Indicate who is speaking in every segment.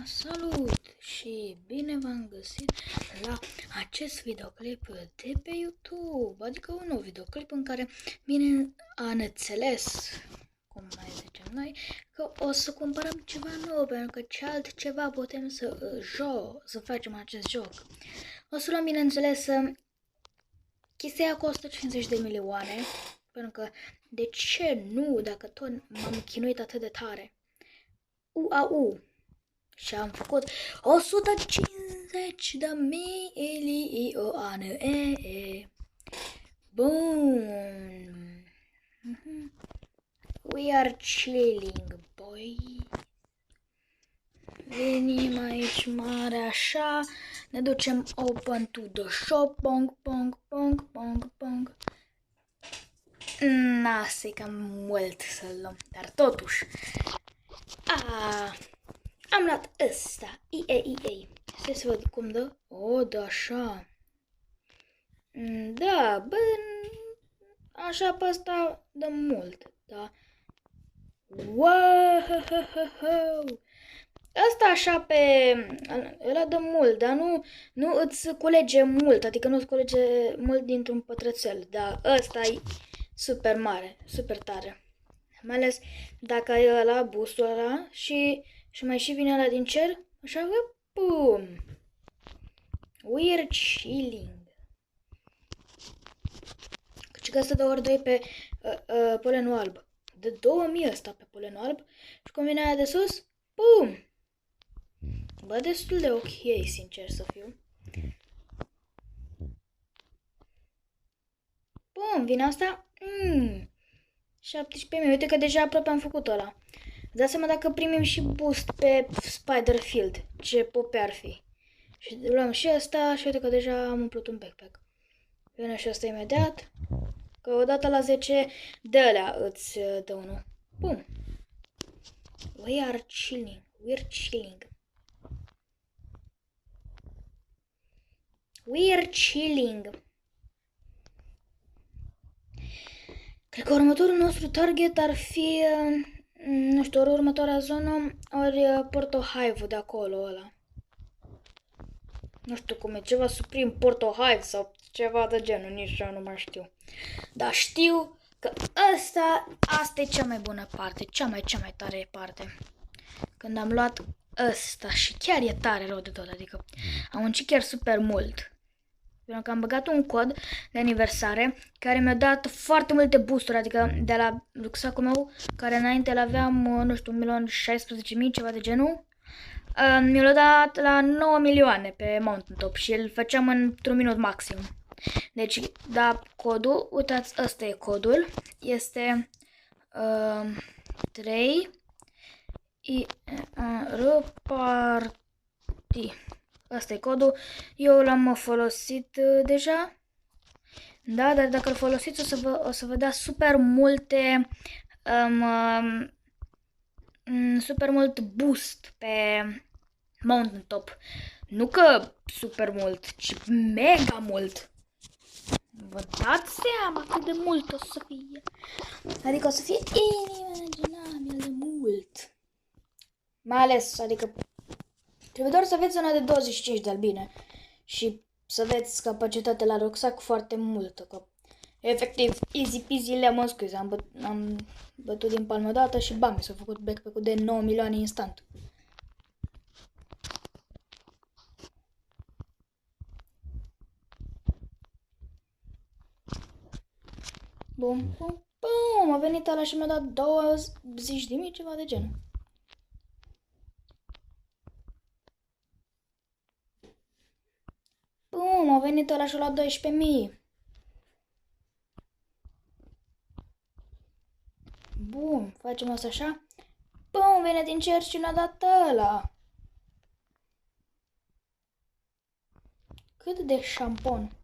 Speaker 1: Salut și bine v-am găsit la acest videoclip de pe YouTube, adică un nou videoclip în care bineînțeles, cum mai zicem noi, că o să cumpărăm ceva nou, pentru că ce altceva putem să facem acest joc. O să luăm, bineînțeles, chestia costă 50 de milioane, pentru că de ce nu, dacă tot m-am chinuit atât de tare. Și am făcut 150 de milioane. Bun. We are chilling, boy. Venim aici mare așa. Ne ducem open to the shop. Bong, bong, bong, bong, bong. Asta e cam mult să-l luăm, dar totuși. Am luat ăsta, EA. Stai să văd cum dă. Da, așa. Da, bă, așa pe ăsta dă mult, da. Wow! Asta așa pe ăla dă mult, dar nu îți culege mult, adică nu îți culege mult dintr-un pătrățel, dar ăsta e super mare, super tare. Mai ales dacă e ăla, boostul ăla și mai și vine ăla din cer, așa că, pum! We're chilling. Căci că asta dă ori 2 pe polenul alb. De 2000 ăsta pe polenul alb și cum vine aia de sus, pum! Bă, destul de ok, sincer să fiu. Pum, vine asta, 17.000, uite că deja aproape am făcut ăla. Dați seama dacă primim și boost pe Spiderfield, ce pope ar fi. Și luăm și asta și uite că deja am umplut un backpack. Vine și asta imediat, că odată la 10 de alea îți dă unul. Bum! We're chilling. Cred că următorul nostru target ar fi, nu știu, ori următoarea zonă, ori Porto Hive de acolo ăla. Nu știu cum e, ceva Supreme Porto Hive sau ceva de genul, nici eu nu mai știu. Dar știu că asta e cea mai bună parte, cea mai tare parte. Când am luat ăsta și chiar e tare rău de tot, adică am muncit chiar super mult. Pentru că am băgat un cod de aniversare care mi-a dat foarte multe boosturi, adică de la rucsacul meu, care înainte l-aveam, nu știu, 1.016.000, ceva de genul. Mi-l-a dat la 9 milioane pe Mountaintop și îl făceam într-un minut maxim. Deci, da, codul, uitați, ăsta e codul, este 3 reparti. Asta e codul, eu l-am folosit deja, da, dar dacă îl folosiți o să vă dea super multe, super mult boost pe Mountaintop. Nu că super mult, ci mega mult. Vă dați seama cât de mult o să fie. Adică o să fie inimaginabil de mult. Mai ales, adică trebuie doar să aveți zona de 25 de albine și să aveți capacitate la rucsac foarte multă. Că efectiv, easy peasy lemon squeeze. Am bătut din palmă dată și bam, s-a făcut backpack-ul de 9 milioane instant. Bum, bum, bum, a venit ăla și mi-a dat 20.000, ceva de genul. Bum, a venit ăla și a luat 12.000. Bun, facem asta așa. Bum, vine din cer și ne-a dat ăla. Cât de șampon.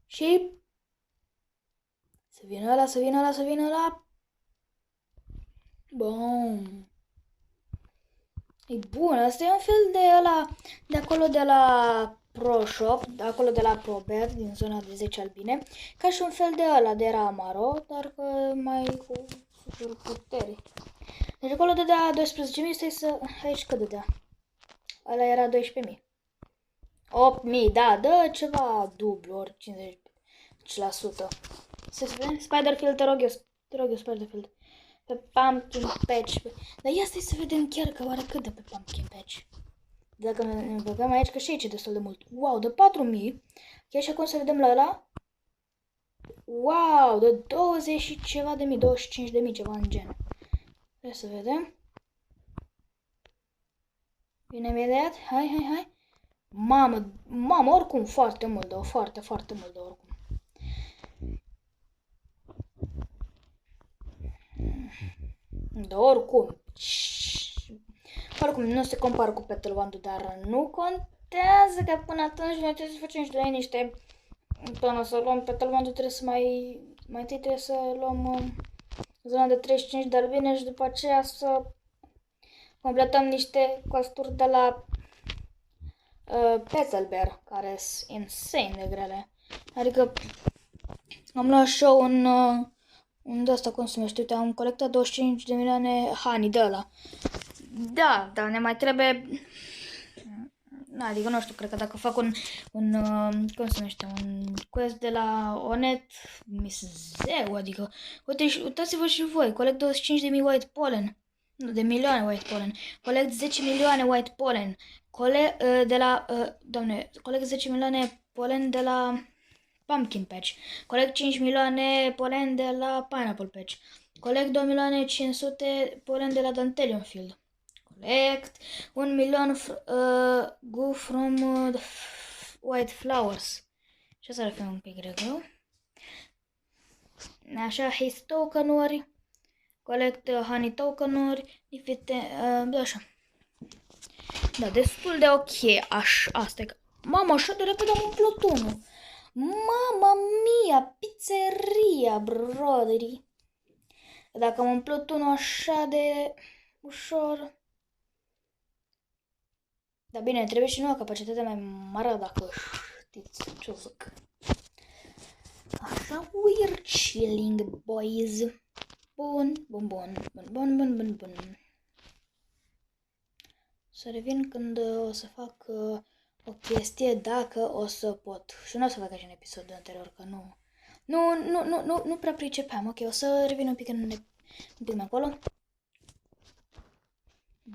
Speaker 1: Și să vină ăla. Bum. E bun, asta e un fel de ăla de acolo de la Pro Shop, de acolo de la ProBear, din zona de 10 albine, ca și un fel de ăla de Ramaro, dar că mai cu super puteri. Deci acolo dădea 12.000, stai să... Aici cât dădea? Ăla era 12.000. 8.000, da, dă ceva dublu, ori 50%. Să vedem? Spiderfield, te rog eu, Spiderfield. Pe Pumpkin Patch. Dar ia stai să vedem chiar că oare cât de pe Pumpkin Patch. Dacă ne băgăm aici, că și aici e destul de mult. Wow, de 4.000. Chiar și acum să vedem la ăla. Wow, de 20 și ceva de mii, 25.000, ceva în gen. Trebuie să vedem. Vine imediat. Hai. Mamă, oricum foarte mult, dar foarte mult, dar oricum. Dar oricum. Oricum, nu se compară cu Petal Wand, dar nu contează că până atunci noi trebuie să facem și noi niște... Până să luăm Petal Wand trebuie să mai întâi trebuie să luăm zona de 35 de albine și după aceea să completăm niște costuri de la Petalbear, care sunt insane de grele. Adică am luat și eu un de ăsta, cum se numește, uite, am colectat 25 de milioane honey de ăla. Da, dar ne mai trebuie... Adică nu știu, cred că dacă fac un cum se numește, un quest de la Onet, mi se zeu, adică, uitați-vă și voi, colect 25.000 white pollen, nu, de milioane white pollen, colect 10 milioane white pollen, colect 10 milioane pollen de la Pumpkin Patch, colect 5 milioane pollen de la Pineapple Patch, colect 2 milioane 500 pollen de la Dandelion Field. Collect 1 million go from the white flowers. Și asta ar fi un pic greu. Așa, haste token-uri. Collect honey token-uri. Așa. Da, destul de ok. Asta e. Mama, așa de repede am umplut unul. Mama mia, pizzeria, broderii. Dacă am umplut unul așa de ușor... Dar bine, trebuie și nouă capacitatea mai mare dacă știți ce zic. Așa, we're chilling, boys. Bun. Să revin când o să fac o chestie, dacă o să pot. Și nu o să fac așa în episodul anterior, că nu prea pricepeam. Ok, o să revin un pic mai acolo.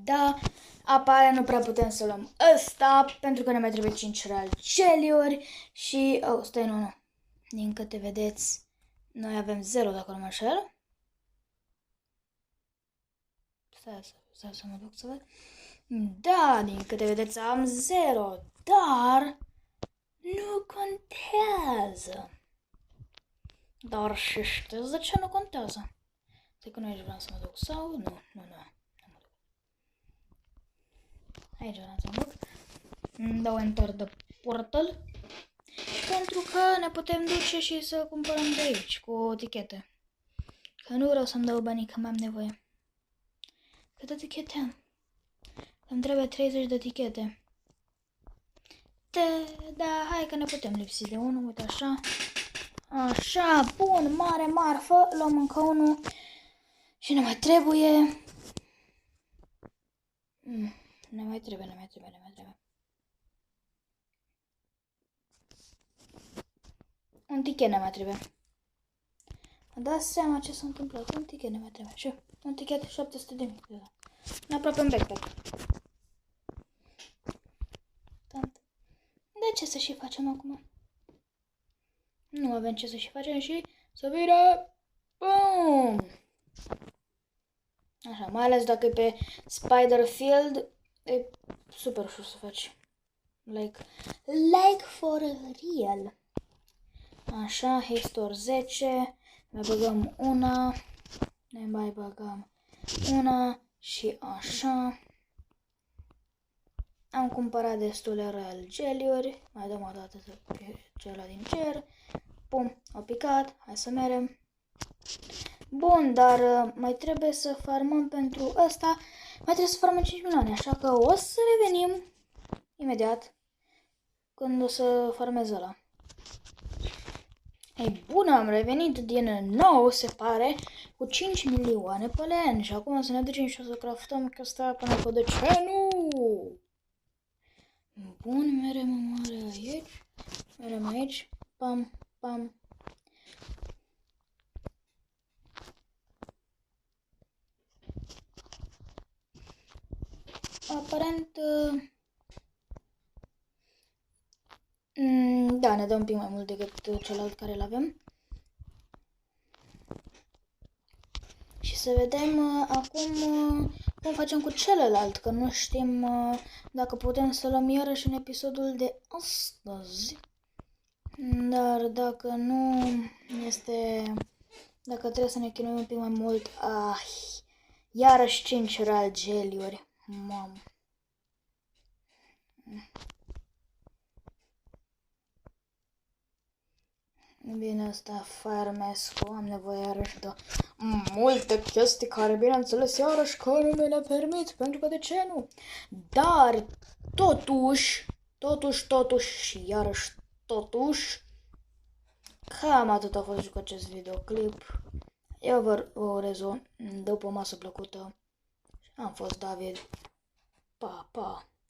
Speaker 1: Da, apare, nu prea putem să luăm ăsta, pentru că ne mai trebuie 5 real geliuri și... Oh, stai, nu. Din câte vedeți, noi avem 0 dacă nu mă înșel. Stai să mă duc să văd. Da, din câte vedeți am 0, dar nu contează. Dar și știți de ce nu contează? Stai că nu aici vreau să mă duc sau... Nu. Aici vreau să mă duc. Dau enter the portal. Pentru că ne putem duce și să cumpărăm de aici cu etichete. Că nu vreau să-mi dau banii, că mai am nevoie. Câte etichete am? Îmi trebuie 30 de etichete. Da, hai că ne putem lipsi de unul, uite așa. Așa, bun, mare marfă. Luăm încă unul. Și ne mai trebuie... Ne mai trebuie. Un tichet ne mai trebuie. Mă dați seama ce s-a întâmplat. Un tichet ne mai trebuie. Și un tichet 700.000. Ne aproape un backpack. De ce să și facem acum? Nu avem ce să și facem și să vină. Bum! Așa, mai ales dacă e pe Spiderfield, e super ușor să faci. Like for real. Așa, Histor 10, mai băgăm una, ne mai băgăm una și așa. Am cumpărat destule royal geliuri, mai dăm o dată celălalt din cer. Pum, au picat, hai să merem. Bun, dar mai trebuie să farmăm pentru ăsta, mai trebuie să farmăm 5 milioane, așa că o să revenim imediat când o să farmez ăla. Ei bună, am revenit din nou, se pare, cu 5 milioane pe len și acum să ne ducem și o să craftăm chestia până cu de ce nu? Bun, merem oare aici, merem aici, pam, pam. Aparent, da, ne dă un pic mai mult decât celălalt care îl avem. Și să vedem acum cum facem cu celălalt, că nu știm dacă putem să luăm iarăși în episodul de astăzi. Dar dacă nu este... Dacă trebuie să ne chinuim un pic mai mult... Iarăși 5 real geliuri. Mamă. Bine, asta farmescu, am nevoie iarăși de multe chestii care, bineînțeles, iarăși că nu mi le permit, pentru că de ce nu? Dar, totuși și iarăși totuși, cam atât a fost și cu acest videoclip. Eu vă urez o după masă plăcută. Am fost David. Pa, pa!